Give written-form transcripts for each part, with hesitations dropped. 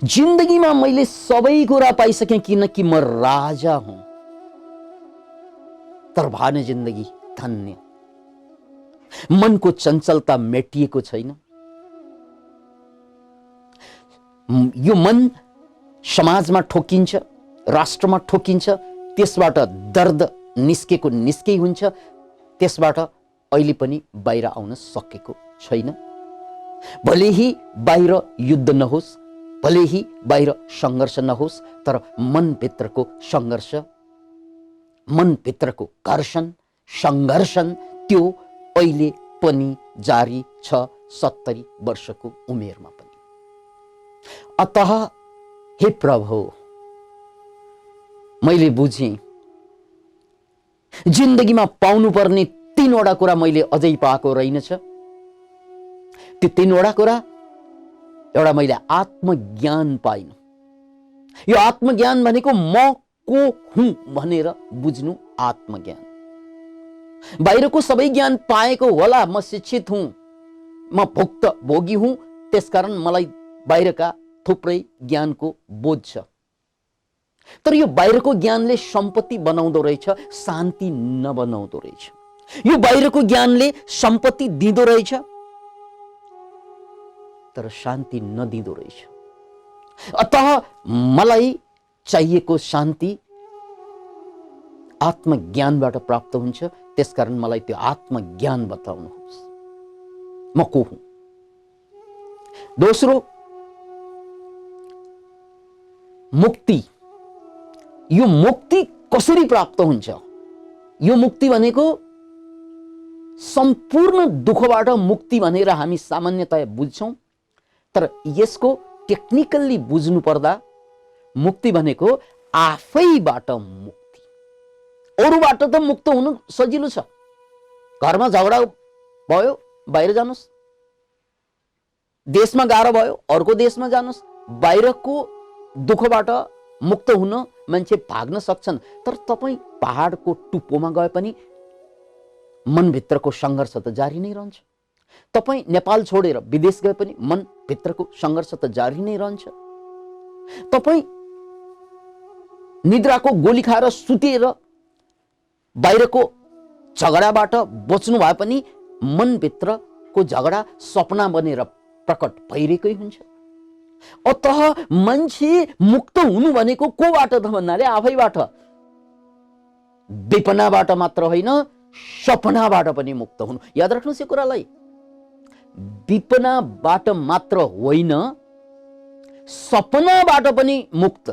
जिन्दगीमा मैले सबै कुरा पाइसकेँ किनकि म राजा हुँ, तर भएन जिन्दगी धन्य। मनको चञ्चलता मेटिएको छैन। यो मन समाजमा ठोकिन्छ, राष्ट्रमा ठोकिन्छ, त्यसबाट दर्द निस्केको निस्कै हुन्छ, त्यसबाट अहिले पनि बाहिर आउन सकेको छैन। भले ही बाहिर युद्ध नहोस्, भले ही बाहिर सङ्घर्ष नहोस्, तर मनभित्रको सङ्घर्ष, मनभित्रको घर्षण, सङ्घर्षण त्यो अहिले पनि जारी छ 70 वर्षको उमेरमा पनि। अतः हे प्रभु, मैले बुझेँ जिन्दगीमा पाउनुपर्ने 3वटा कुरा मैले अझै पाएको रहेनछ। त्यो 3वटा कुरा, एउटा मैले आत्मज्ञान पाइनु। यो आत्मज्ञान भनेको म को हुँ भनेर बुझ्नु आत्मज्ञान। बाहिरको सबै ज्ञान पाएको होला, म शिक्षित हुँ, म भोगी हुँ, त्यसकारण मलाई बाहिरका थुप्रै ज्ञानको बोध छ। तर यो बाहिरको ज्ञानले सम्पत्ति बनाउँदो रहेछ, शान्ति नबनाउँदो रहेछ। यो बाहिरको ज्ञानले सम्पत्ति दिँदो रहेछ, तर शान्ति नदिँदो रहेछ। अतः मलाई चाहिएको शान्ति आत्मज्ञानबाट प्राप्त हुन्छ। त्यसकारण मलाई त्यो आत्मज्ञान बताउनुहोस्, म को हुँ। दोस्रो, मुक्ति। यो मुक्ति कसरी प्राप्त हुन्छ? यो मुक्ति भनेको सम्पूर्ण दुःखबाट मुक्ति भनेर हामी सामान्यतया बुझ्छौँ, तर यसको टेक्निकल्ली बुझ्नु पर्दा मुक्ति भनेको आफैबाट मुक्ति। अरूबाट त मुक्त हुनु सजिलो छ। घरमा झगडा भयो, बाहिर जानुस्। देशमा गाह्रो भयो, अर्को देशमा जानुस्। बाहिरको दुःखबाट मुक्त हुन मान्छे भाग्न सक्छन्, तर तपाईँ पहाडको टुप्पोमा गए पनि मनभित्रको सङ्घर्ष त जारी नै रहन्छ। तपाईँ नेपाल छोडेर विदेश गए पनि मनभित्रको सङ्घर्ष त जारी नै रहन्छ। तपाईँ निद्राको गोली खाएर सुतेर बाहिरको झगडाबाट बच्नु भए पनि मनभित्रको झगडा सपना बनेर प्रकट भइरहेकै हुन्छ। अतः मान्छे मुक्त हुनु भनेको कोबाट त भन्नाले आफैबाट। विपनाबाट मात्र होइन, सपनाबाट पनि मुक्त हुनु। याद राख्नुहोस् यो कुरालाई। विपनाबाट मात्र होइन, सपनाबाट पनि मुक्त।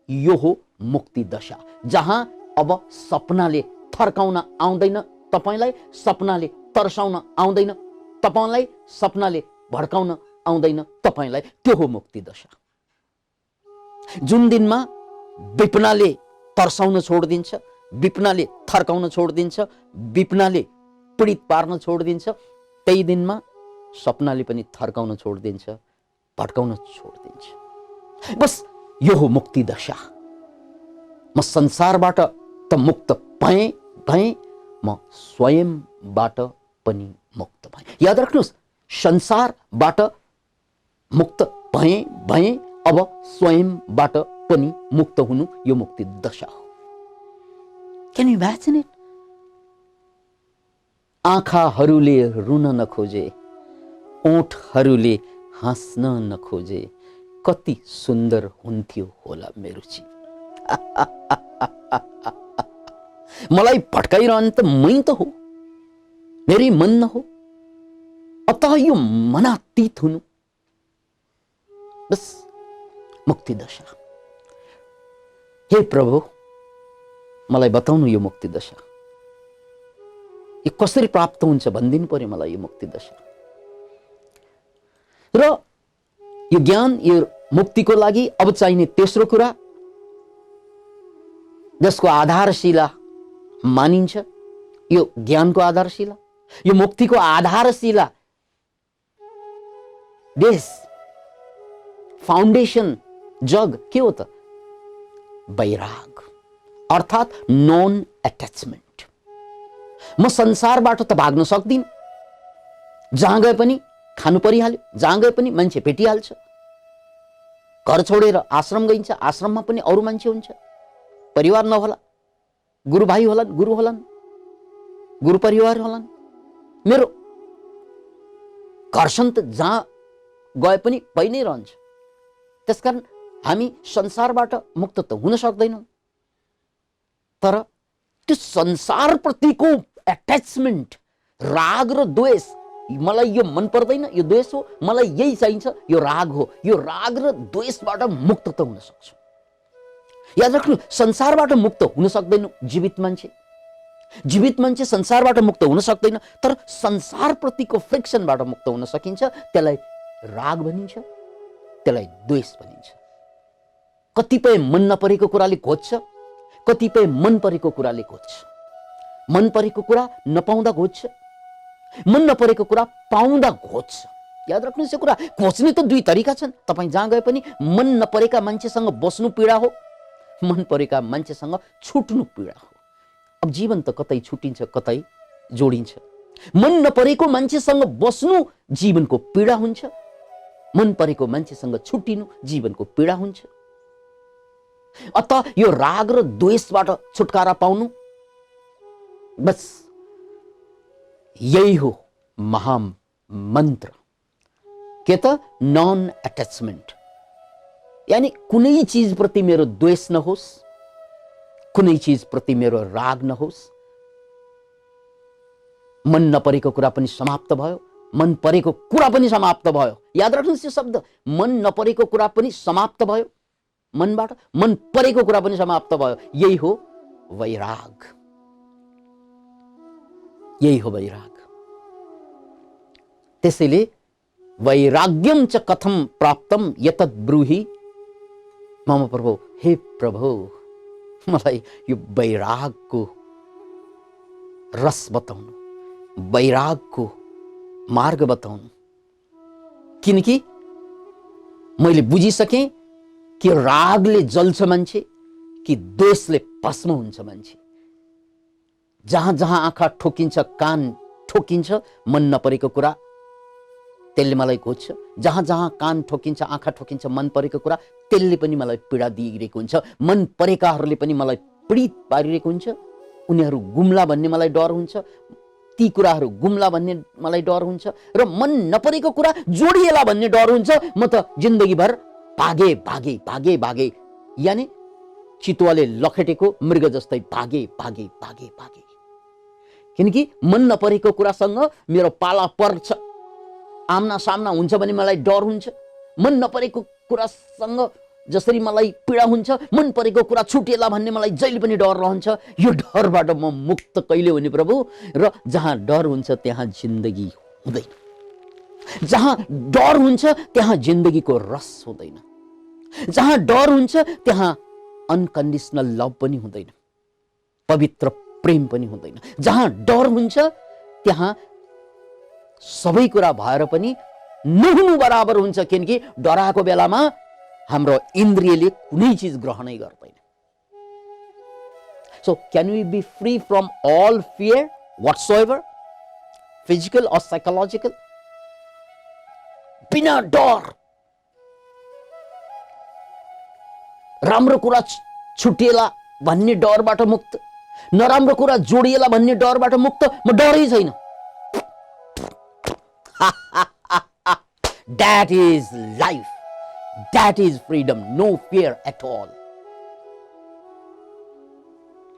यो हो मुक्ति दशा, जहाँ अब सपनाले थर्काउन आउँदैन तपाईलाई, सपनाले तर्साउन आउँदैन तपाईलाई, सपनाले भड्काउन आउँदैन तपाईलाई। त्यो हो मुक्ति दशा। जुन दिनमा विपनाले तर्साउन छोडिदिन्छ, विपनाले थर्काउन छोडिदिन्छ, विपनाले पीडित पार्न छोडिदिन्छ, त्यही दिनमा सपनाले पनि थर्काउन छोडिदिन्छ, भड्काउन छोडिदिन्छ। बस यो हो मुक्ति दशा। म संसारबाट त मुक्त भएँ, म स्वयंबाट पनि मुक्त भएँ। याद राख्नुहोस्, संसारबाट मुक्त भएँ, अब स्वयंबाट पनि मुक्त हुनु यो मुक्ति दशा हो। Can you imagine it? आँखाहरूले रुन नखोजे, ओठहरूले हाँस्न नखोजे, कति सुन्दर हुन्थ्यो होला मेरो जीवन। मलाई भट्काइरहने त मै त हो, मेरै मन न हो। अतः यो मनातीत हुनु बस मुक्ति दशा। हे प्रभु, मलाई बताउनु यो मुक्ति दशा। यो कसरी प्राप्त हुन्छ भनिदिनु पर्यो मलाई यो मुक्ति दशा। र यो ज्ञान, यो मुक्तिको लागि अब चाहिने तेस्रो कुरा, जसको आधारशिला मानिन्छ, यो ज्ञानको आधारशिला, यो मुक्तिको आधारशिला, बेस, फाउन्डेसन, जग के हो त? वैराग, अर्थात् नॉन अट्याचमेन्ट। म संसारबाट त भाग्न सक्दिन, जहाँ गए पनि खानु परिहाल्यो, जहाँ गए पनि मान्छे भेटिहाल्छ, घर छोडेर आश्रम गइन्छ, आश्रममा पनि अरू मान्छे हुन्छ, परिवार नहोला, गुरु भाइ होलान्, गुरु होलान्, गुरु परिवार होलान्। मेरो घर्षण त जहाँ गए पनि भइ नै रहन्छ। त्यसकारण हामी संसारबाट मुक्त त हुन सक्दैनौँ, तर त्यो संसारप्रतिको एट्याचमेन्ट, राग र द्वेष, मलाई यो मन पर्दैन, यो द्वेष हो, मलाई यही चाहिन्छ, यो राग हो, यो राग र द्वेषबाट मुक्त त हुन सक्छौँ। याद राख्नु, संसारबाट मुक्त हुन सक्दैनौँ जीवित मान्छे। जीवित मान्छे संसारबाट मुक्त हुन सक्दैन, तर संसारप्रतिको फ्रिक्सनबाट मुक्त हुन सकिन्छ। त्यसलाई राग भनिन्छ, त्यसलाई द्वेष भनिन्छ। कतिपय मन नपरेको कुराले घोज्छ, कतिपय मन परेको कुराले घोज्छ। मन परेको कुरा नपाउँदा घोज्छ, मन नपरेको कुरा पाउँदा घोज्छ। याद राख्नुहोस्, यो कुरा घोच्ने त दुई तरिका छन्। तपाईँ जहाँ गए पनि मन नपरेका मान्छेसँग बस्नु पीडा हो, मन परेका मान्छेसँग छुट्नु पीडा हो। अब जीवन त कतै छुटिन्छ, कतै जोडिन्छ। मन नपरेको मान्छेसँग बस्नु जीवनको पीडा हुन्छ, मन परेको मान्छेसँग छुट्टिनु जीवनको पीडा हुन्छ। अत यो राग र द्वेषबाट छुटकारा पाउनु, बस यही हो महामन्त्र। के त नन अट्याचमेन्ट, यानी कुनै चीज प्रति मेरो द्वेष नहोस्, कुनै चीज प्रति मेरो राग नहोस्। मन नपरेको कुरा पनि समाप्त भयो, मन परेको कुरा पनि समाप्त भयो। याद राख्नुहोस् यो शब्द, मन नपरेको कुरा पनि समाप्त भयो मनबाट, मन परेको कुरा पनि समाप्त भयो। यही हो वैराग, यही हो वैराग। त्यसैले वैराग्यम च कथम प्राप्तम यतद् ब्रूहि मम प्रभु। हे प्रभु, मलाई यो वैरागको रस बताउनु, वैरागको मार्ग बताउनु। किनकि मैले बुझिसकेँ कि रागले जल्छ मान्छे, कि द्वेषले भस्म हुन्छ मान्छे। जहाँ जहाँ आँखा ठोकिन्छ, कान ठोकिन्छ, मन नपरेको कुरा त्यसले मलाई घोज्छ। जहाँ जहाँ कान ठोकिन्छ, आँखा ठोकिन्छ, मन परेको कुरा त्यसले पनि मलाई पीडा दिइरहेको हुन्छ। मन परेकाहरूले पनि मलाई पीडित पारिरहेको हुन्छ। उनीहरू गुम्ला भन्ने मलाई डर हुन्छ, ती कुराहरू गुम्ला भन्ने मलाई डर हुन्छ, र मन नपरेको कुरा जोडिएला भन्ने डर हुन्छ। म त जिन्दगीभर भागे भागे भागे भागे, यानी चितुवाले लखेटेको मृग जस्तै भागे भागे भागे भागे। किनकि मन नपरेको कुरासँग मेरो पाला पर्छ, आम्ना सामना हुन्छ भने मलाई डर हुन्छ। मन नपरेको कुरासँग जसरी मलाई पीडा हुन्छ, मन परेको कुरा छुटिएला भन्ने मलाई जहिले पनि डर रहन्छ। यो डरबाट म मुक्त कहिले हुने प्रभु? र जहाँ डर हुन्छ त्यहाँ जिन्दगी हुँदैन, जहाँ डर हुन्छ त्यहाँ जिन्दगीको रस हुँदैन, जहाँ डर हुन्छ त्यहाँ अनकन्डिसनल लभ पनि हुँदैन, पवित्र प्रेम पनि हुँदैन। जहाँ डर हुन्छ त्यहाँ सबै कुरा भएर पनि नहुनु बराबर हुन्छ। किनकि डराएको बेलामा हाम्रो इन्द्रियले कुनै चीज ग्रहणै गर्दैन। So can we be free from all fear whatsoever, physical or psychological? बिना डर, राम्रो कुरा छुटिएला भन्ने डरबाट मुक्त, नराम्रो कुरा जोडिएला भन्ने डरबाट मुक्त। म डरै छैन। That is life. That is freedom. No fear at all.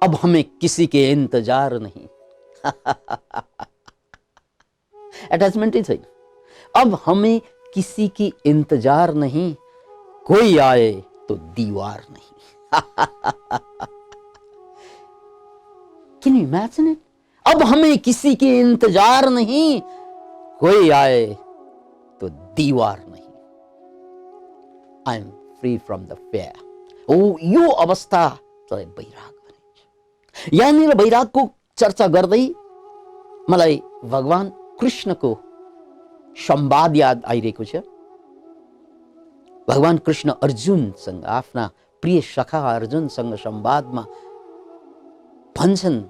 अब हमें किसी के इंतजार नहीं। अटैचमेंट ही सही। अब हमें किसी की इंतजार नहीं, कोई आए तो दीवार नहीं। Can you imagine it? अब हमें किसी की इंतजार नहीं, कोई आए तो दीवार नहीं। I am free from the fear. ओ यो अवस्था चाहिँ वैराग भनिन्छ। यहाँनिर वैरागको चर्चा गर्दै मलाई भगवान कृष्णको संवाद याद आइरहेको छ। भगवान कृष्ण अर्जुनसँग, आफ्ना प्रिय सखा अर्जुनसँग संवादमा भन्छन्,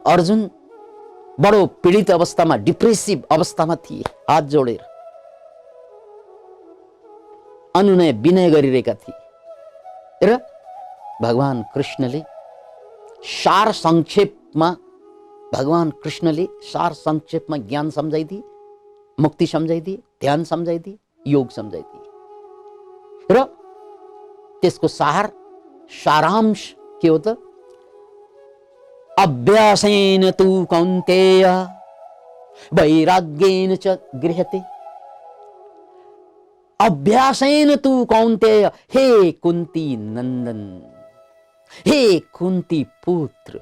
अर्जुन बडो पीडित अवस्थामा, डिप्रेसिभ अवस्थामा थिए, हात जोडेर अनुनय विनय गरिरहेका थिए र भगवान कृष्णले सार संक्षेपमा ज्ञान सम्झाइदिए, मुक्ति सम्झाइदिए, ध्यान सम्झाइदिए, योग सम्झाइदिए र त्यसको सारांश के हो त? अभ्यासेन तु कौन्तेय वैराग्येन च गृह्यते। अभ्यासेन तु कौन्तेय, हे कुन्ती नन्दन, हे कुन्ती पुत्र,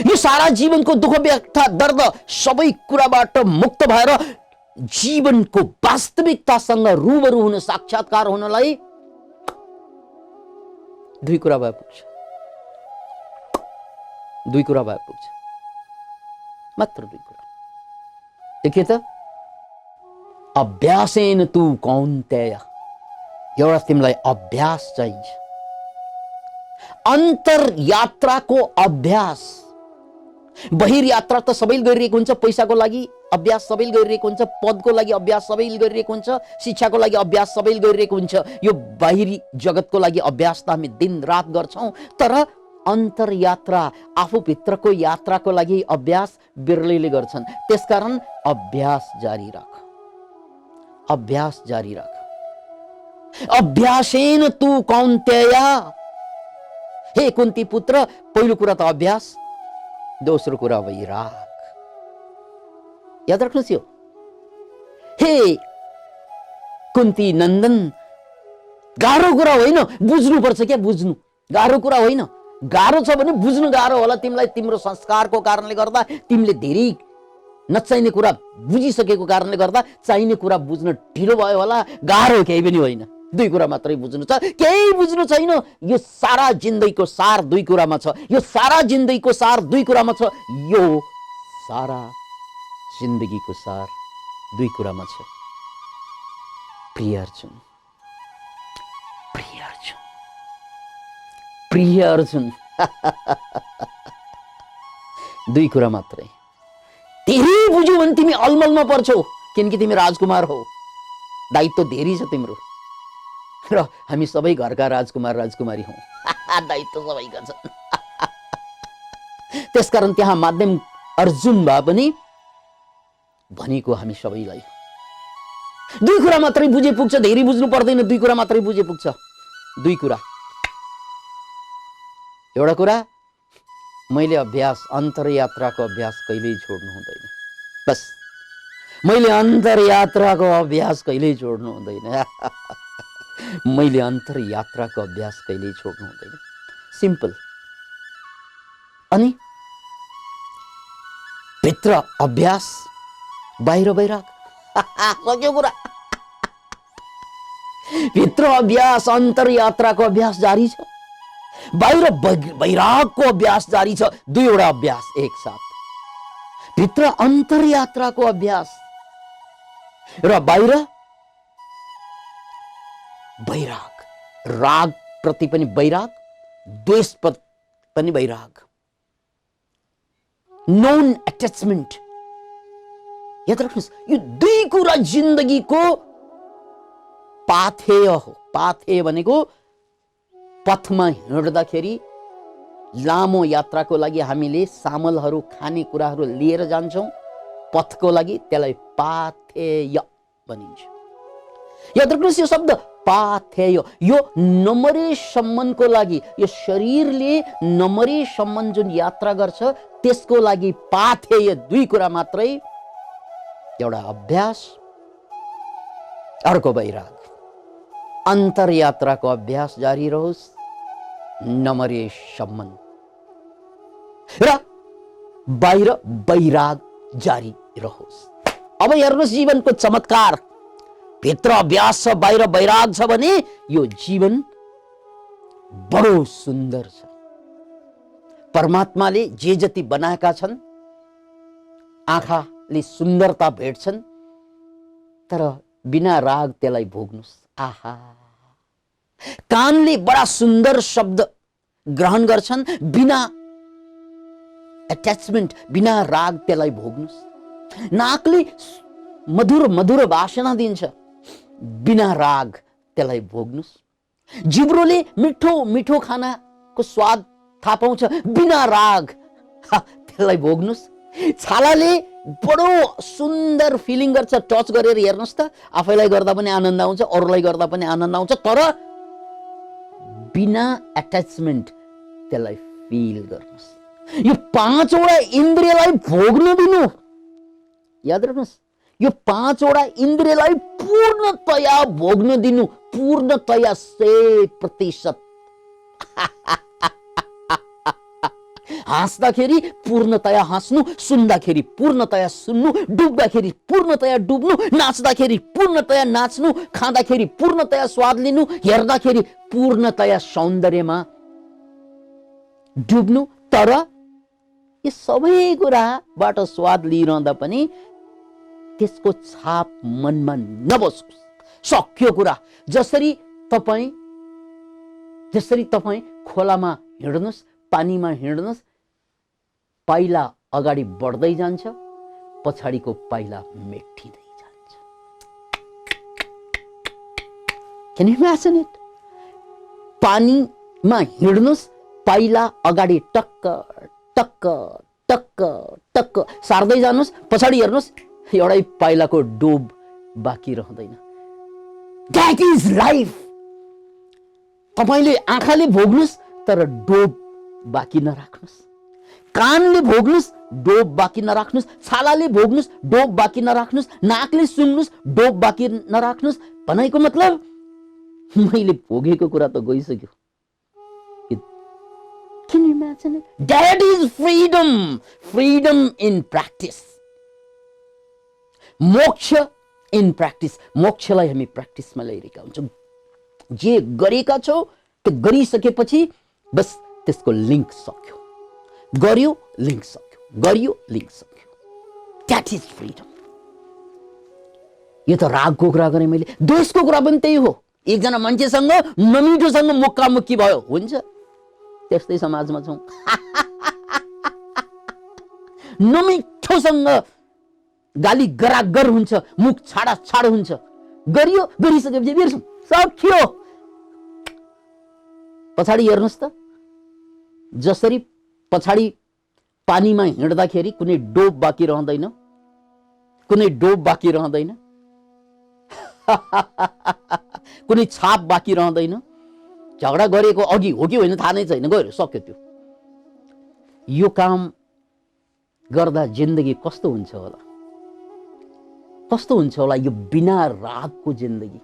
यो सारा जीवनको दुःख व्यथा दर्द सबै कुराबाट मुक्त भएर जीवनको वास्तविकतासँग रूबरू हुन, साक्षात्कार हुनलाई दुई कुरा भए पुग्छ, मात्र दुई कुरा। देखिए त, अभ्यासेन तु कौन्तेय, एउटा तिमीलाई अभ्यास चाहिन्छ, अन्तर्यात्राको अभ्यास। बहिर्यात्रा त सबैले गरिरहेको हुन्छ, पैसाको लागि अभ्यास सबैले गरिरहेको हुन्छ, पदको लागि अभ्यास सबैले गरिरहेको हुन्छ, शिक्षाको लागि अभ्यास सबैले गरिरहेको हुन्छ। यो बाहिरी जगतको लागि अभ्यास त हामी दिन रात गर्छौं, तर अन्तर्यात्रा, आफूभित्रको यात्राको लागि अभ्यास बिरलैले गर्छन्। त्यसकारण अभ्यास जारी राख, अभ्यास जारी राख। अभ्यासेन तु कौन्तेय, हे कुन्ती पुत्र, पहिलो कुरा त अभ्यास, दोस्रो कुरा वैराग। याद राख्नुहोस् यो। हे कुन्ती नन्दन, गाह्रो कुरा होइन, बुझ्नुपर्छ क्या, बुझ्नु गाह्रो कुरा होइन। गाह्रो छ भने बुझ्नु गाह्रो होला तिमीलाई, तिम्रो संस्कारको कारणले गर्दा, तिमीले धेरै नचाहिने कुरा बुझिसकेको कारणले गर्दा चाहिने कुरा बुझ्न ढिलो भयो होला। गाह्रो केही पनि होइन, दुई कुरा मात्रै बुझ्नु छ, केही बुझ्नु छैन। यो सारा जिन्दगीको सार दुई कुरामा छ, यो सारा जिन्दगीको सार दुई कुरामा छ, यो सारा जिन्दगीको सार दुई कुरामा छ। प्रिय अर्जुन, प्रिय अर्जुन, प्रिय अर्जुन, दुई कुरा मात्रै। धेरै बुझ्यौ भने तिमी अलमलमा पर्छौ, किनकि तिमी राजकुमार हो, दायित्व धेरै छ तिम्रो, र हामी सबै घरका राजकुमार राजकुमारी हौ। दायित्व सबैका छ। त्यसकारण त्यहाँ माध्यम अर्जुन भए पनि भनेको हामी सबैलाई दुई कुरा मात्रै बुझे पुग्छ, धेरै बुझ्नु पर्दैन, दुई कुरा मात्रै बुझे पुग्छ। दुई कुरा। एउटा कुरा, मैले अभ्यास, अन्तर्यात्राको अभ्यास कहिल्यै छोड्नु हुँदैन। बस, मैले अन्तर्यात्राको अभ्यास कहिल्यै छोड्नु हुँदैन। मैले अन्तर्यात्राको अभ्यास कहिल्यै छोड्नु हुँदैन। सिम्पल। अनि भित्र अभ्यास, बाहिर वैराग। सक्यो कुरा। भित्र अभ्यास, अन्तर्यात्राको अभ्यास जारी छ, बाहिर वैरागको अभ्यास जारी छ। दुईवटा अभ्यास एक साथ। भित्र अन्तर्यात्राको अभ्यास र बाहिर वैराग। राग प्रति पनि वैराग, द्वेष पनि वैराग। Non attachment. याद राख्नुहोस्, यो दुई कुरा जिन्दगीको पाथेय हो। पाथेय भनेको पथमा हिँड्दाखेरि लामो यात्राको लागि हामीले सामलहरू, खानेकुराहरू लिएर जान्छौँ पथको लागि, त्यसलाई पाथेय भनिन्छ। याद राख्नुहोस् यो शब्द पाथेय। यो नमरेसम्मको लागि, यो शरीरले नमरेसम्म जुन यात्रा गर्छ त्यसको लागि पाथेय दुई कुरा मात्रै। एउटा अभ्यास, अर्को वैराग। अन्तर्यात्राको अभ्यास जारी रहोस् नमरेसम्म, र बाहिर वैराग जारी रहोस्। अब हेर्नुहोस् जीवनको चमत्कार। भित्र अभ्यास छ, बाहिर वैराग छ भने यो जीवन बडो सुन्दर छ। परमात्माले जे जति बनाएका छन्, आँखाले सुन्दरता भेट्छन्, तर बिना राग त्यसलाई भोग्नुस्। आहा, कानले बडा सुन्दर शब्द ग्रहण गर्छन्, बिना अट्याचमेन्ट, बिना राग त्यसलाई भोग्नुस्। नाकले मधुर मधुर वासना दिन्छ, बिना राग त्यसलाई भोग्नुस्। जिब्रोले मिठो मिठो खानाको स्वाद थाहा पाउँछ बिना राग, त्यसलाई भोग्नुस्। छालाले बडो सुन्दर फिलिङ गर्छ, टच गरेर हेर्नुहोस् त, आफैलाई गर्दा पनि आनन्द आउँछ, अरूलाई गर्दा पनि आनन्द आउँछ, तर बिना एट्याचमेन्ट त्यसलाई फिल गर्नुहोस्। यो 5 वटा इन्द्रियलाई भोग्नु दिनु। याद राख्नुहोस्, यो 5 वटा इन्द्रियलाई पूर्णतया भोग्नु दिनु, पूर्णतया 100%। हाँस्दाखेरि पूर्णतया हाँस्नु, सुन्दाखेरि पूर्णतया सुन्नु, डुब्दाखेरि पूर्णतया डुब्नु, नाच्दाखेरि पूर्णतया नाच्नु, खाँदाखेरि पूर्णतया स्वाद लिनु, हेर्दाखेरि पूर्णतया सौन्दर्यमा डुब्नु। तर यो सबै कुराबाट स्वाद लिइरहँदा पनि त्यसको छाप मनमा नबसोस्। सक्यो कुरा। जसरी तपाईँ खोलामा हिँड्नुहोस्, पानीमा हिँड्नुहोस्, पाइला अगाडि बढ्दै जान्छ, पछाडिको पाइला मेटिँदै जान्छ। Can you imagine it? पानीमा हिँड्नुहोस्, पाइला अगाडि टक्क टक्क टक्क टक्क सार्दै जानुहोस्, पछाडि हेर्नुहोस्, एउटै पाइलाको डुब बाँकी रहँदैन। That is life. तपाईले आँखाले भोग्नुस् तर डोब बाँकी नराख्नुस्, कानले भोग्नुस् डोब बाँकी नराख्नुस्, छालाले भोग्नुस् डोब बाँकी नराख्नुस्, नाकले सुन्नुस् डोब बाँकी नराख्नुस्। भनेको मतलब मैले भोगेको कुरा त गइसक्यो। Can you imagine it? That is freedom. Freedom in practice. मोक्ष इन प्र्याक्टिस। मोक्षलाई हामी प्र्याक्टिसमा ल्याइरहेका हुन्छौँ। जे गरेका छौ त्यो गरिसकेपछि बस त्यसको लिङ्क सक्यो, गर्यो लिङ्क सक्यो, गर्यो लिङ्क सक्यो। That is freedom. यो त रागको कुरा गरेँ मैले। द्वेषको कुरा पनि त्यही हो। एकजना मान्छेसँग नमिठोसँग मुक्कामुक्की भयो, हुन्छ, त्यस्तै समाजमा छौँ। नमिठोसँग गाली गरागर हुन्छ, मुख छाडा छाड हुन्छ, गरियो, गरिसकेपछि बिर्सौँ, सक्यो। पछाडि हेर्नुहोस् त, जसरी पछाडि पानीमा हिँड्दाखेरि कुनै डोब बाँकी रहँदैन, कुनै डोब बाँकी रहँदैन, कुनै छाप बाँकी रहँदैन। झगडा गरेको अघि हो कि होइन थाहा नै छैन, गयो, सक्यो त्यो। यो काम गर्दा जिन्दगी कस्तो हुन्छ होला, कस्तो हुन्छ होला यो बिना रागको जिन्दगी।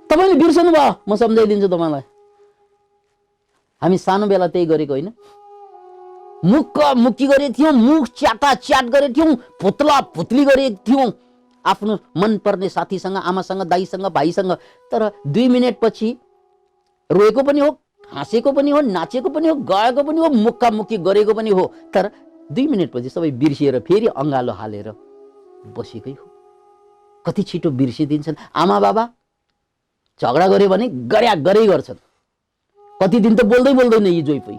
तपाईले बिर्सनु भयो, म सम्झाइदिन्छु तपाईलाई। हामी सानो बेला त्यही गरेको होइन? मुक्का मुक्की गरेको थियौँ, मुख च्याटा च्याट गरेको थियौँ, पुतला पुतली गरेको थियौँ आफ्नो मनपर्ने साथीसँग, आमासँग, दाइसँग, भाइसँग। तर 2 मिनेट पछि रोएको पनि हो, हाँसेको पनि हो, नाचेको पनि हो, गएको पनि हो, मुक्का मुक्की गरेको पनि हो। तर 2 मिनेट पछि सबै बिर्सिएर फेरि अँगालो हालेर बसेकै हो। कति छिटो बिर्सिदिन्छन्। आमा बाबा झगडा गर्यो भने गर्या गरै गर्छन्। कति दिन त बोल्दै बोल्दैन यी जोइ पोइ।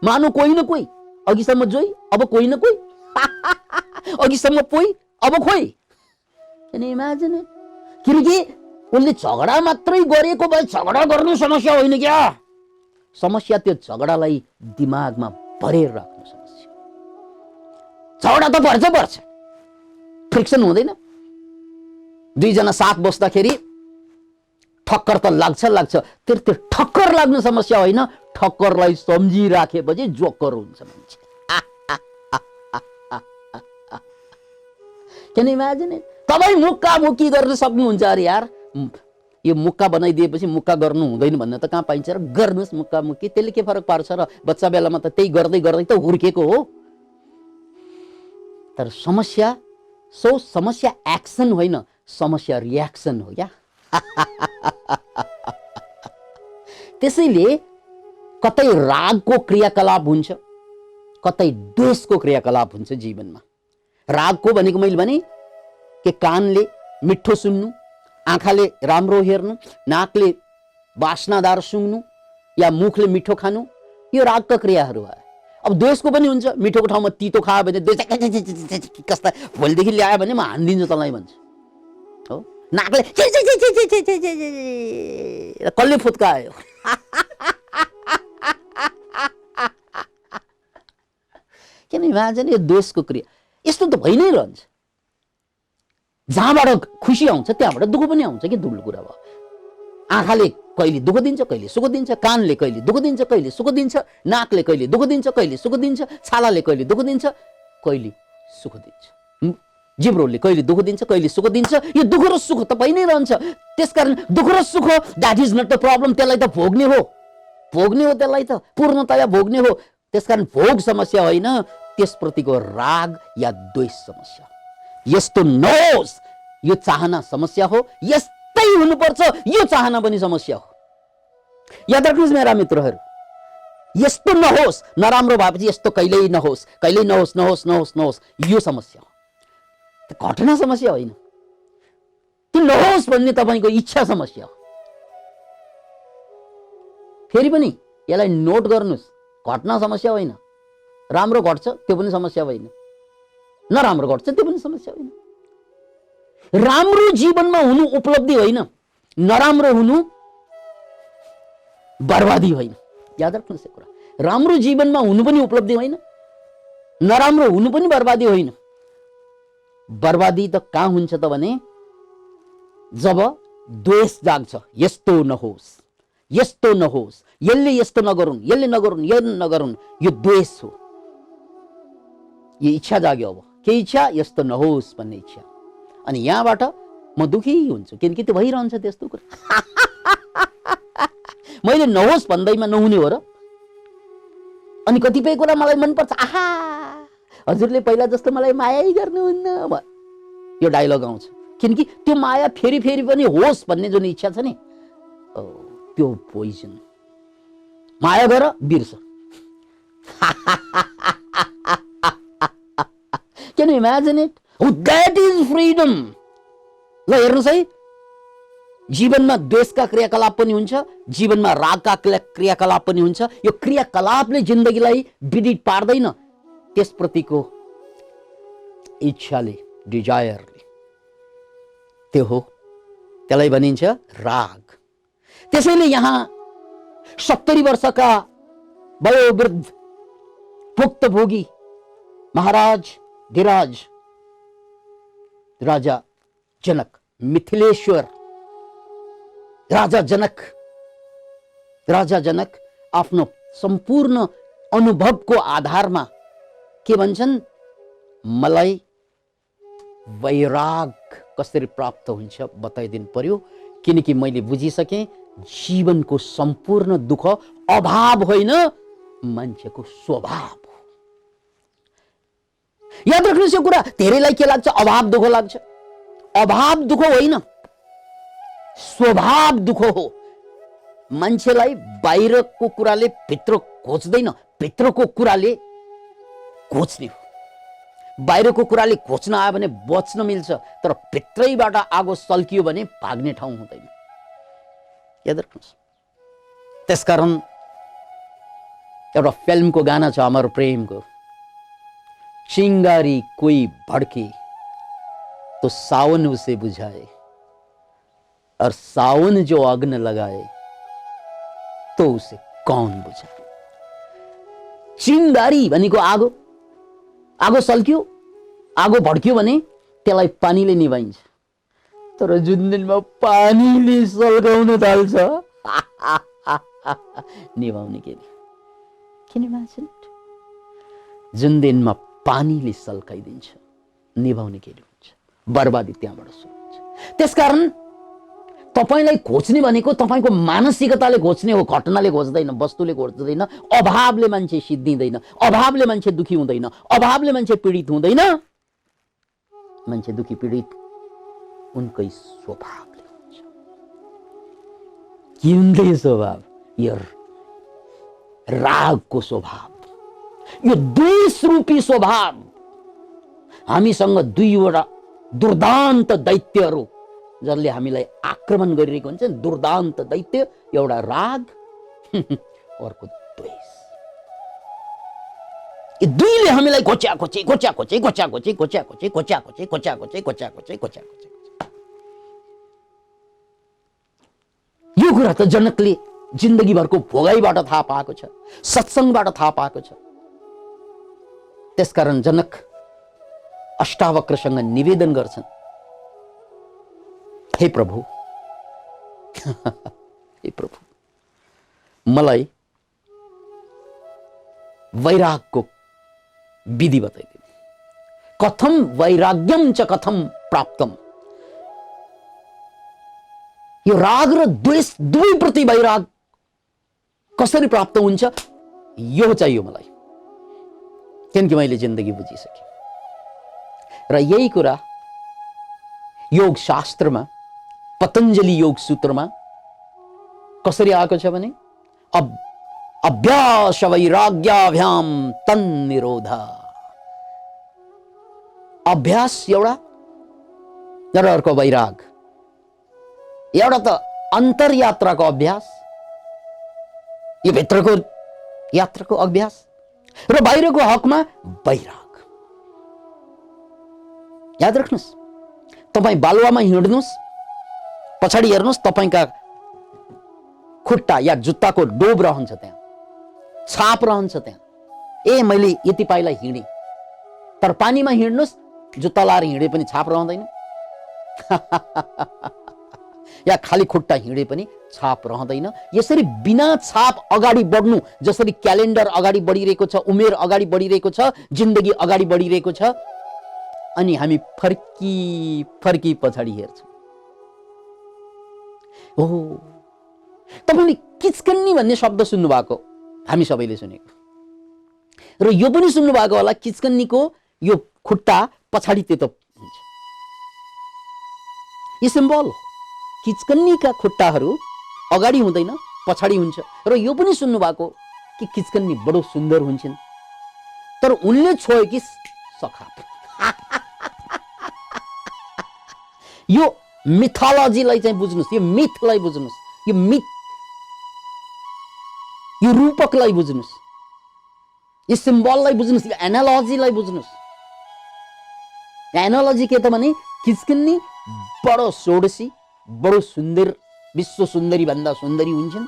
मानु कोही न कोही, अघिसम्म जोइ अब कोही न कोही, अघिसम्म पोइ अब खोइ। Can you imagine it? किनकि उनले झगडा मात्रै गरेको भए झगडा गर्नु समस्या होइन क्या, समस्या त्यो झगडालाई दिमागमा भरेर राख्नु समस्या। झगडा त पर्छ, फ्रिक्सन हुँदैन। 2 जना साथ बस्दाखेरि ठक्कर त लाग्छ, त्यो ठक्कर लाग्नु समस्या होइन, ठक्करलाई सम्झिराखेपछि जोकर हुन्छ मान्छे। Can you imagine it? तपाईँ मुक्का मुक्की गर्न सक्नुहुन्छ अरे यार। यो मुक्का बनाइदिएपछि मुक्का गर्नु हुँदैन भन्ने त कहाँ पाइन्छ र? गर्नुहोस् मुक्का मुक्की, त्यसले के फरक पार्छ र? बच्चा बेलामा त त्यही गर्दै गर्दै त हुर्केको हो। तर समस्या एक्सन होइन, समस्या रियाक्सन हो क्या। त्यसैले कतै रागको क्रियाकलाप हुन्छ, कतै द्वेषको क्रियाकलाप हुन्छ जीवनमा। रागको भनेको मैले भने के कानले मिठो सुन्नु, आँखाले राम्रो हेर्नु, नाकले वासनादार सुन्नु या मुखले मिठो खानु, यो रागका क्रियाहरू हो। अब द्वेषको पनि हुन्छ, मिठोको ठाउँमा तितो खायो भने द्वेष कस्ता भोलिदेखि ल्यायो भने म हान्दिन्छु तँलाई भन्छ। हो नाकले छि छि छि छि छि छि छि कसले फुत्कायो किन इमेजिन यो द्वेषको क्रिया यस्तो त भइ नै रहन्छ जहाँबाट खुसी आउँछ त्यहाँबाट दुःख पनि आउँछ कि दुलो कुरा भयो आँखाले कहिले दुःख दिन्छ कहिले सुख दिन्छ कानले कहिले दुःख दिन्छ कहिले सुख दिन्छ नाकले कहिले दुःख दिन्छ कहिले सुख दिन्छ छालाले कहिले दुःख दिन्छ कहिले सुख दिन्छ जिब्रोले कहिले दुःख दिन्छ कहिले सुख दिन्छ यो दुःख र सुख त भइ नै रहन्छ त्यसकारण दुःख र सुख that is not the problem त्यसलाई त भोग्ने हो त्यसलाई त पूर्णतया भोग्ने हो त्यसकारण भोग समस्या होइन त्यसप्रतिको राग या द्वेष समस्या यस्तो नहोस् यो चाहना समस्या हो यस्तै हुनुपर्छ यो चाहना पनि समस्या हो याद राख्नुहोस् मेरा मित्रहरू यस्तो नहोस् नराम्रो भएपछि यस्तो कहिल्यै नहोस् कहिल्यै नहोस् नहोस् नहोस् नहोस् यो समस्या हो घटना समस्या होइन त्यो नहोस् भन्ने तपाईको इच्छा समस्या हो फेरि पनि यसलाई नोट गर्नुस् घटना समस्या होइन राम्रो घट्छ त्यो पनि समस्या होइन नराम्रो घट्छ त्यो पनि समस्या होइन राम्रो जीवनमा हुनु उपलब्धि होइन नराम्रो हुनु बर्बादी होइन याद राख्नुहोस् यो कुरा राम्रो जीवनमा हुनु पनि उपलब्धि होइन नराम्रो हुनु पनि बर्बादी होइन बर्बादी त कहाँ हुन्छ त भने जब द्वेष जाग्छ यस्तो नहोस् यसले यस्तो नगरुन् यसले नगरुन् यो द्वेष हो यो इच्छा जाग्यो अब के इच्छा यस्तो नहोस् भन्ने इच्छा अनि यहाँबाट म दुखी हुन्छु किनकि त्यो भइरहन्छ त्यस्तो कुरा मैले नहोस् भन्दैमा नहुने हो र अनि कतिपय कुरा मलाई मनपर्छ आहा हजुरले पहिला जस्तो मलाई माया गर्नुहुन्न यो डायलग आउँछ किनकि त्यो माया फेरि फेरि पनि होस् भन्ने जुन इच्छा छ नि त्यो पोइजन माया गर बिर्स Can you imagine it? Oh, that is freedom. ल हेर्नुस् है जीवनमा द्वेषका क्रियाकलाप पनि हुन्छ जीवनमा रागका क्रियाकलाप पनि हुन्छ यो क्रियाकलापले जिन्दगीलाई विदित पार्दैन त्यसप्रतिको इच्छाले डिजायरले त्यो हो त्यसलाई भनिन्छ राग त्यसैले यहाँ 70 वर्षका वयोवृद्ध भुक्तभोगी महाराज धीराज राजा जनक मिथिलेश्वर राजा जनक आफ्नो सम्पूर्ण अनुभवको आधारमा के भन्छन् मलाई वैराग कसरी प्राप्त हुन्छ बताइदिनु पर्यो किनकि मैले बुझिसके जीवनको सम्पूर्ण दुःख अभाव होइन मान्छेको स्वभाव याद राख्नुहोस् यो कुरा धेरैलाई के लाग्छ अभाव दुःख लाग्छ अभाव दुःख होइन स्वभाव दुःख हो मान्छेलाई बाहिरको कुराले भित्र घोच्दैन भित्रको कुराले घोच्ने हो बाहिरको कुराले घोच्न आयो भने बच्न मिल्छ तर भित्रैबाट आगो सल्कियो भने भाग्ने ठाउँ हुँदैन याद राख्नुहोस् त्यसकारण एउटा फिल्मको गाना छ अमर प्रेमको चिंगारी कोई भड़के तो सावन उसे बुझाए और सावन जो अग्न लगाए तो उसे कौन बुझाए चिंगारी भनेको आगो आगो सल्क्यो आगो भड्क्यो भने त्यसलाई पानीले निभाइन्छ तर जुन दिनमा पानीले सल्काउन थाल्छ निभाउने के किन इमेजिन जुन दिनमा पानीले सल्काइदिन्छ निभाउने के हुन्छ बर्बादी त्यहाँबाट सुरु हुन्छ त्यसकारण तपाईलाई घोच्ने भनेको तपाईको मानसिकताले घोच्ने हो घटनाले घोच्दैन वस्तुले घोच्दैन अभावले मान्छे सिद्धिदैन अभावले मान्छे दुखी हुँदैन अभावले मान्छे पीडित हुँदैन मान्छे दुखी पीडित उनकै स्वभावले हुन्छ के हुन्छ स्वभाव यो रागको स्वभाव यो द्वेष रूपी स्वभाव हामीसँग दुईवटा दुर्दान्त दैत्यहरू जसले हामीलाई आक्रमण गरिरहेको हुन्छ दुर्दान्त दैत्य एउटा राग अर्को द्वेष यी दुईले हामीलाई घोच्या खोचे यो कुरा त जनकले जिन्दगीभरको भोगाइबाट थाहा पाएको छ, सत्सङ्गबाट थाहा पाएको छ। त्यसकारण जनक अष्टावक्रसँग निवेदन गर्छन्, हे प्रभु, हे प्रभु, मलाई वैरागको विधि बताइदिनु। कथम वैराग्यम च कथम प्राप्तम। यो राग र द्वेष दुवै प्रति वैराग कसरी प्राप्त हुन्छ, यो चाहियो मलाई, किनकि मैले जिन्दगी बुझिसकेँ। र यही कुरा योग शास्त्रमा, पतञ्जलि योग सूत्रमा कसरी आएको छ भने, अभ्यास वैराग्याभ्याम तन्निरोध। अभ्यास एउटा र अर्को वैराग। एउटा त अन्तरयात्राको अभ्यास, यो भित्रको यात्राको अभ्यास, र बाहिरको हकमा वैराग। याद राख्नुहोस्, तपाईँ बालुवामा हिँड्नुहोस्, पछाडि हेर्नुहोस्, तपाईँका खुट्टा या जुत्ताको डोब रहन्छ, त्यहाँ छाप रहन्छ त्यहाँ। ए मैले यति पाइला हिँडेँ। तर पानीमा हिँड्नुहोस्, जुत्ता लाएर हिँडे पनि छाप रहँदैन, या खाली खुट्टा हिँडे पनि छाप रहँदैन। यसरी बिना छाप अगाडि बढ्नु, जसरी क्यालेन्डर अगाडि बढिरहेको छ, उमेर अगाडि बढिरहेको छ, जिन्दगी अगाडि बढिरहेको छ, अनि हामी फर्की फर्की पछाडि हेर्छौँ। ओहो, तपाईले किचकन्नी भन्ने शब्द सुन्नु भएको, हामी सबैले सुनेको, र यो पनि सुन्नु भएको होला, किचकन्नीको यो खुट्टा पछाडि त्यो त हुन्छ। यो सिम्बल हो, किचकन्नीका खुट्टाहरू अगाडि हुँदैन, पछाडि हुन्छ। र यो पनि सुन्नु भएको कि किचकन्नी बडो सुन्दर हुन्छन्, तर उनले छोयो कि सखाप। यो मिथोलोजीलाई चाहिँ बुझ्नुस्, यो मिथलाई बुझ्नुस्, यो मिथ, यो रूपकलाई बुझ्नुस्, यो सिम्बललाई बुझ्नुस्, यो एनालोजीलाई बुझ्नुस्। एनालोजी के त भने किचकन्नी बडो सोडसी, बडो सुन्दर, विश्व सुन्दरी भन्दा सुन्दरी हुन्छन्,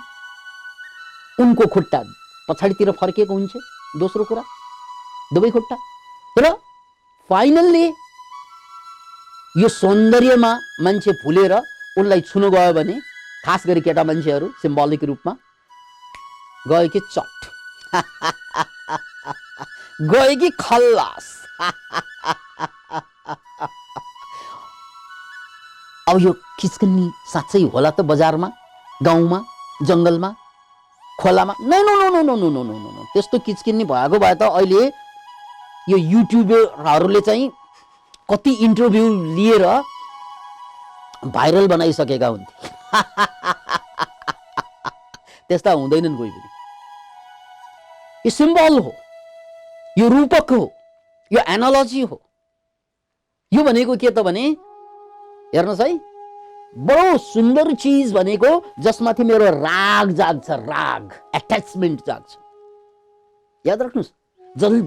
उनको खुट्टा पछाडितिर फर्केको हुन्छ। दोस्रो कुरा, दुवै खुट्टा। र फाइनल्ली यो सौन्दर्यमा मान्छे भुलेर उनलाई छुनु गयो भने, खास गरी केटा मान्छेहरू सिम्बोलिक रूपमा गयो कि चट, गयो कि खल्लास। अब यो किचकन्नी साँच्चै होला त बजारमा, गाउँमा, जङ्गलमा, खोलामा? No no no no no no no no no, त्यस्तो किचकन्नी भएको भए त अहिले यो युट्युबरहरूले चाहिँ कति इन्टरभ्यू लिएर भाइरल बनाइसकेका हुन्थे। त्यस्ता हुँदैनन् कोही पनि। यो सिम्बल हो, यो रूपक हो, यो एनालोजी हो। यो भनेको के त भने, हेर्नुहोस् है, बडो सुन्दर चिज भनेको जसमाथि मेरो राग जाग्छ, राग, एट्याचमेन्ट जाग्छ। याद राख्नुहोस्,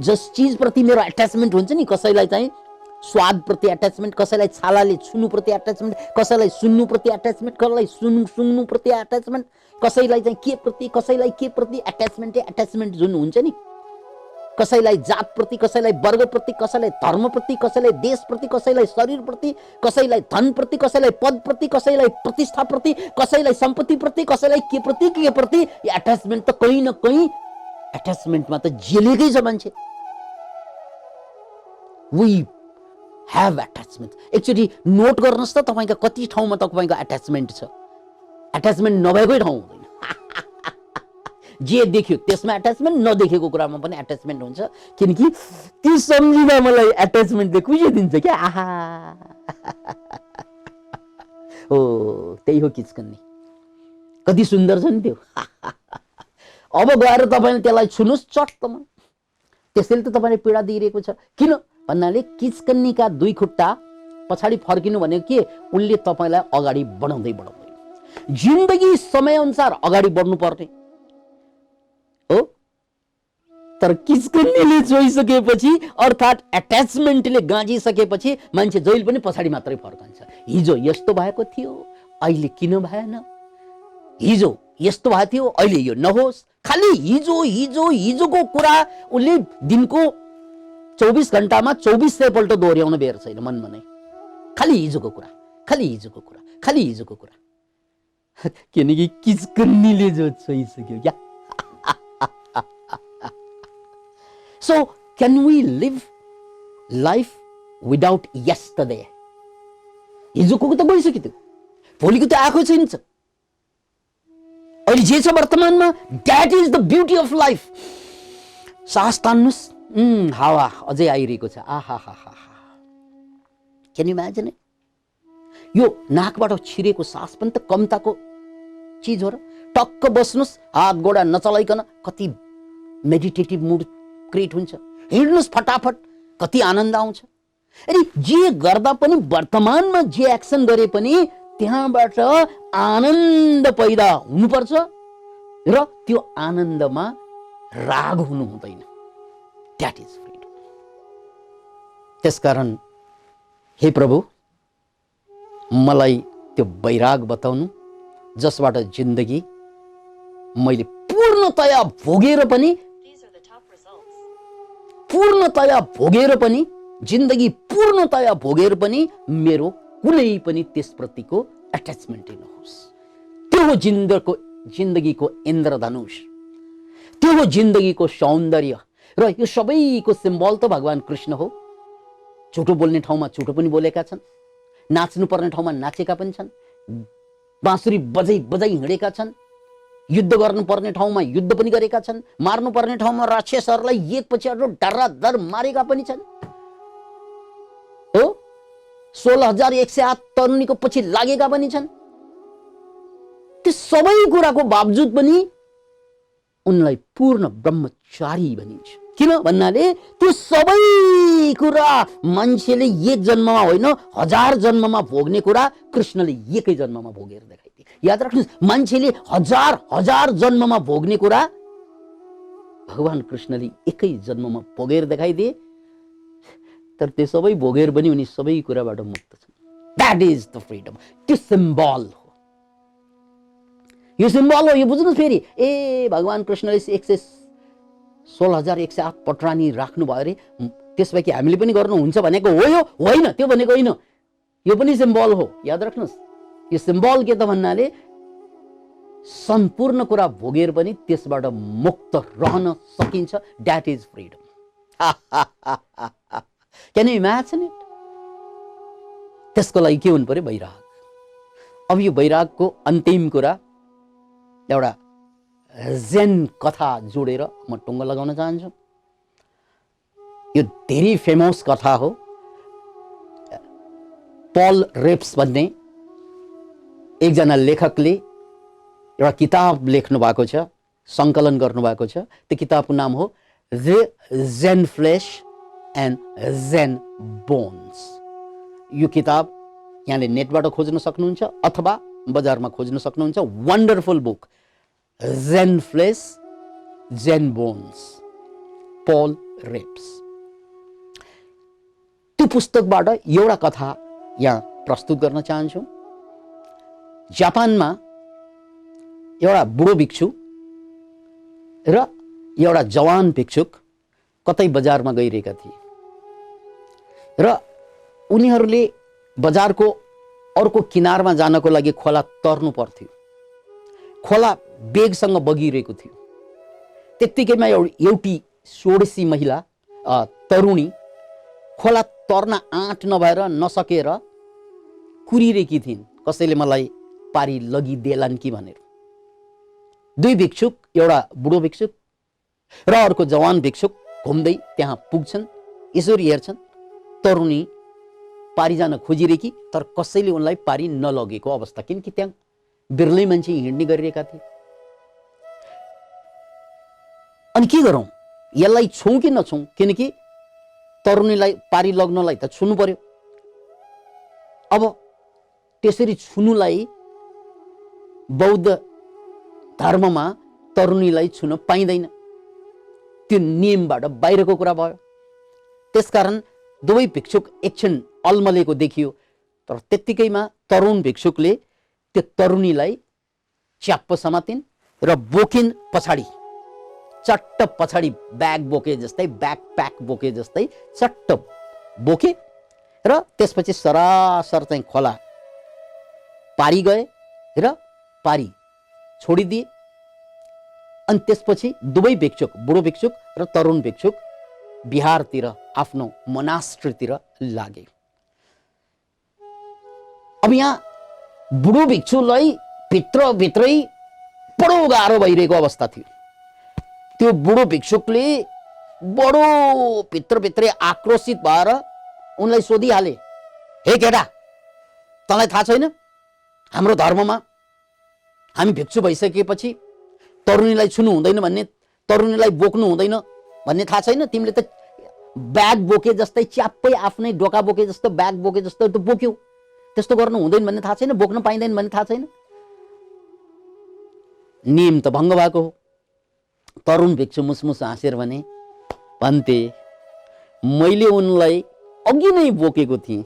जस चिज प्रति मेरो एट्याचमेन्ट हुन्छ नि, कसैलाई चाहिँ स्वाद प्रति एट्याचमेन्ट, कसैलाई छालाले छुनु प्रति एट्याचमेन्ट, कसैलाई सुन्नु प्रति एट्याचमेन्ट, कसैलाई सुन्नु प्रति एट्याचमेन्ट, कसैलाई चाहिँ के प्रति, कसैलाई के प्रति एट्याचमेन्ट जुन हुन्छ नि, कसैलाई जात प्रति, कसैलाई वर्ग प्रति, कसैलाई धर्म प्रति, कसैलाई देश प्रति, कसैलाई शरीर प्रति, कसैलाई धन प्रति, कसैलाई पद प्रति, कसैलाई प्रतिष्ठा प्रति, कसैलाई सम्पत्ति प्रति, कसैलाई के प्रति एट्याचमेन्ट त कहीँ न कहीँ एट्याचमेन्टमा त जेलेकै छ मान्छे। We have attachment. Actually note गर्नुहोस् त, तपाईका कति ठाउँमा तपाईको एट्याचमेन्ट छ। एट्याचमेन्ट नभएकै ठाउँ हुँदैन। जे देख्यो त्यसमा एट्याचमेन्ट, नदेखेको कुरामा पनि एट्याचमेन्ट हुन्छ, किनकि ती सम्झिँदा मलाई एट्याचमेन्टले खुसी दिन्छ क्या। आहा, हो त्यही हो किचकन्नी। कति सुन्दर छ नि त्यो। अब गएर तपाईले त्यसलाई छुनुस् चट्टमा, त्यसैले त तपाईले पीडा दिइरहेको छ। किन भन्नाले किचकन्नीका दुई खुट्टा पछाडि फर्किनु भनेको के, उनले तपाईलाई अगाडि बढाउँदै बढाउँदै जिन्दगी समयअनुसार अगाडि बढ्नु पर्ने हो। तर किचकन्नीले छोइसकेपछि, अर्थात् एट्याचमेन्टले गाँजिसकेपछि मान्छे जहिले पनि पछाडि मात्रै फर्कन्छ। हिजो यस्तो भएको थियो, अहिले किन भएन? हिजो यस्तो भएको थियो, अहिले यो नहोस्। खालि हिजो हिजो हिजोको कुरा उसले दिनको 24 घण्टामा 2400 पल्ट दोहोऱ्याउन बेर छैन मनमा नै। खालि हिजोको कुरा, खालि हिजोको कुरा, खालि हिजोको कुरा। किनकि किचकन्नीले जो छोइसक्यो क्या। So can we live life without yesterday? हिजोको त गइसक्यो, त्यो भोलिको त आएको छैन। अहिले जे छ वर्तमानमा, that is the beauty of life. सास तान्नुस्, हावा अझै आइरहेको छ। आहा हा हा, क्यान यु इमेजिन? यो नाकबाट छिरेको सास पनि त कमताको चिज हो र। टक्क बस्नुस्, हात गोडा नचलाइकन, कति मेडिटेटिभ मुड क्रिएट हुन्छ। हिँड्नुस् फटाफट, कति आनन्द आउँछ। अनि जे गर्दा पनि वर्तमानमा जे एक्सन गरे पनि त्यहाँबाट आनन्द पैदा हुनुपर्छ र त्यो आनन्दमा राग हुनु हुँदैन। That is freedom. त्यसकारण हे प्रभु, मलाई त्यो वैराग बताउनु जसबाट जिन्दगी मैले पूर्णतया भोगेर पनि जिन्दगी पूर्णतया भोगेर पनि मेरो कुनै पनि त्यसप्रतिको एट्याचमेन्ट नहोस्। त्यो हो जिन्दगीको इन्द्रधनुष, त्यो हो जिन्दगीको सौन्दर्य। र यो सबैको सिम्बल त भगवान कृष्ण हो। झुटो बोल्ने ठाउँमा झुटो पनि बोलेका छन्, नाच्नु पर्ने ठाउँमा नाचेका पनि छन्, बाँसुरी बजाई बजाई हिँडेका छन्, युद्ध गर्नुपर्ने ठाउँमा युद्ध पनि गरेका छन्, मार्नु पर्ने ठाउँमा राक्षसहरूलाई एकपछि अर्को डराडर मारेका पनि छन्। हो 16,108 तरुणीको पछि लागेका पनि छन्। त्यो सबै कुराको बावजुद पनि उनलाई पूर्ण ब्रह्मचारी भनिन्छ। किन भन्नाले त्यो सबै कुरा मान्छेले एक जन्ममा होइन 1000 जन्ममा भोग्ने कुरा कृष्णले एकै जन्ममा भोगेर देखाइदिए। याद राख्नुहोस्, मान्छेले 1000 जन्ममा भोग्ने कुरा भगवान कृष्णले एकै जन्ममा भोगेर देखाइदिए। तर त्यो सबै भोगेर पनि उनी सबै कुराबाट मुक्त छन्। That is the freedom. त्यो सिम्बल हो, यो सिम्बल हो। यो बुझ्नुहोस् फेरि, ए भगवान कृष्णले 16,108 पटरानी राख्नुभयो अरे, त्यसपछि हामीले पनि गर्नुहुन्छ भनेको हो यो? होइन, त्यो भनेको होइन। यो पनि सिम्बल हो। याद राख्नुहोस्, यो सिम्बल के त भन्नाले सम्पूर्ण कुरा भोगेर पनि त्यसबाट मुक्त रहन सकिन्छ। That is freedom. Can you imagine it? त्यसको लागि के हुनु पर्यो? वैराग। अब यो वैरागको अन्तिम कुरा एउटा जेन कथा जोडेर म टुङ्गो लगाउन चाहन्छु। यो धेरै फेमस कथा हो। पल रेप्स भन्ने एकजना लेखकले एउटा किताब लेख्नु भएको छ, सङ्कलन गर्नुभएको छ। त्यो किताबको नाम हो the Zen flesh and Zen bones. यो किताब यहाँले नेटबाट खोज्न सक्नुहुन्छ अथवा बजारमा खोज्न सक्नुहुन्छ। वन्डरफुल बुक, जेन फ्लेश जेन बोन्स, पल रेप्स। त्यो पुस्तकबाट एउटा कथा यहाँ प्रस्तुत गर्न चाहन्छु। जापानमा एउटा बुढो भिक्षु र एउटा जवान भिक्षुक कतै बजारमा गइरहेका थिए र उनीहरूले बजारको अर्को किनारमा जानको लागि खोला तर्नु पर्थ्यो। खोला वेगसँग बगिरहेको थियो। त्यत्तिकैमा एउटी षोडशी महिला तरुणी खोला तर्न आँट नभएर नसकेर कुरिरहेकी थिइन्, कसैले मलाई पारी लगिदेलान् कि भनेर। दुई भिक्षुक, एउटा बुढो भिक्षुक र अर्को जवान भिक्षुक घुम्दै त्यहाँ पुग्छन्। यसरी हेर्छन्, तरुणी पारी जान खोजिरहेकी, तर कसैले उनलाई पारी नलगेको अवस्था, किनकि त्यहाँ बिर्लै मान्छे हिँड्ने गरिरहेका थिए। अनि के गरौँ, यसलाई छौँ कि नछौँ? किनकि तरुणीलाई पारी लग्नलाई त छुनु पर्यो। अब त्यसरी छुनुलाई बौद्ध धर्ममा तरुणीलाई छुन पाइँदैन, त्यो नियमबाट बाहिरको कुरा भयो। त्यसकारण दुवै भिक्षुक एकछिन अल्मलेको देखियो। तर त्यत्तिकैमा तरुण भिक्षुकले त्यो तरुणीलाई च्याप्प समातिन् र बोकिन् पछाडि, चट्ट पछाडि ब्याग बोके जस्तै, ब्याकप्याक बोके जस्तै चट्ट बोके र त्यसपछि सरासर चाहिँ खोला पारी गए र पारी छोडिदिए। अनि त्यसपछि दुवै भिक्षुक, बुढो भिक्षुक र तरुण भिक्षुक बिहारतिर आफ्नो मोनास्ट्रीतिर लागे। अब यहाँ बुढो भिक्षुलाई भित्रभित्रै बडो गाह्रो भइरहेको अवस्था थियो। त्यो बुढो भिक्षुकले बडो भित्रभित्रै आक्रोशित भएर उनलाई सोधिहाले, हे केटा, तँलाई थाहा छैन हाम्रो धर्ममा हामी भिक्षु भइसकेपछि तरुणीलाई छुनु हुँदैन भन्ने, तरुणीलाई बोक्नु हुँदैन भन्ने थाहा छैन? तिमीले त ब्याग बोके जस्तै च्याप्पै आफ्नै डोका बोके जस्तो, ब्याग बोके जस्तो त बोक्यौ, त्यस्तो गर्नु हुँदैन भन्ने थाहा छैन? बोक्न पाइँदैन भन्ने थाहा छैन? नियम त भङ्ग भएको हो। तरुण भिक्षु मुसमुस हाँसेर भन्थे, मैले उनलाई अघि नै बोकेको थिएँ,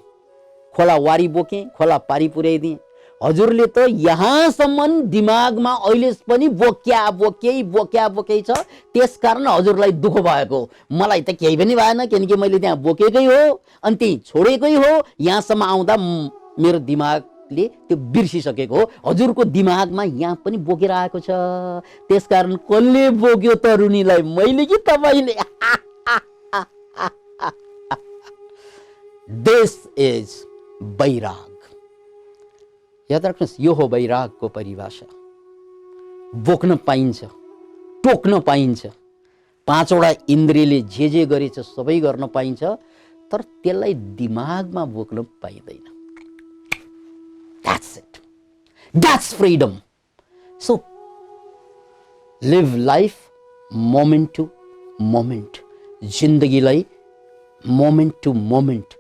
खोला वारी बोकेँ, खोला पारी पुर्याइदिएँ। हजुरले त यहाँसम्म दिमागमा अहिले पनि बोक्या छ, त्यसकारण हजुरलाई दुःख भएको। मलाई त केही पनि भएन, किनकि मैले त्यहाँ बोकेकै हो अनि त्यही छोडेकै हो। यहाँसम्म आउँदा मेरो दिमागले त्यो बिर्सिसकेको हो। हजुरको दिमागमा यहाँ पनि बोकेर आएको छ, त्यसकारण कसले बोक्यो तरुणीलाई, मैले कि तपाईँले? दिस इज वैराग। याद राख्नुहोस्, यो हो वैरागको परिभाषा। बोक्न पाइन्छ, टोक्न पाइन्छ, पाँचवटा इन्द्रियले जे गरेछ सबै गर्न पाइन्छ, तर त्यसलाई दिमागमा बोक्न पाइँदैन। That's it. That's freedom. So, live life moment to moment. जिन्दगीलाई moment to moment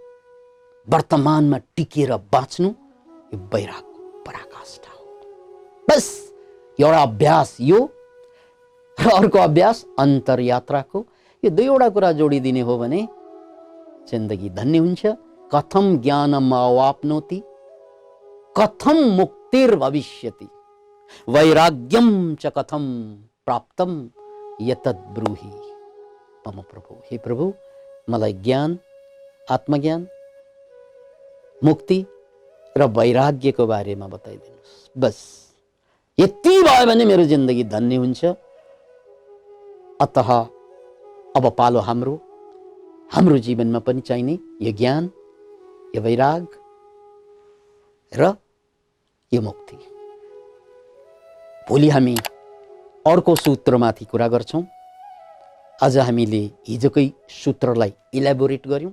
वर्तमानमा टिकेर बाँच्नु यो वैरागको पराकाष्ठा हो। बस एउटा अभ्यास यो र अर्को अभ्यास अन्तरयात्राको, यो दुईवटा कुरा जोडिदिने हो भने जिन्दगी धन्य हुन्छ। कथम ज्ञानम अवाप्नोति कथम मुक्तिर्भविष्यति वैराग्यम च कथम प्राप्तम यतद् ब्रूहि मम प्रभु। हे प्रभु, मलाई ज्ञान, आत्मज्ञान, मुक्ति र वैराग्यको बारेमा बताइदिनुहोस्। बस यति भयो भने मेरो जिन्दगी धन्य हुन्छ। अतः अब पालो हाम्रो जीवनमा पनि चाहिने यो ज्ञान, यो वैराग र यो मुक्ति। भोलि हामी अर्को सूत्रमाथि कुरा गर्छौं। आज हामीले हिजोकै सूत्रलाई इलाबोरेट गर्यौं।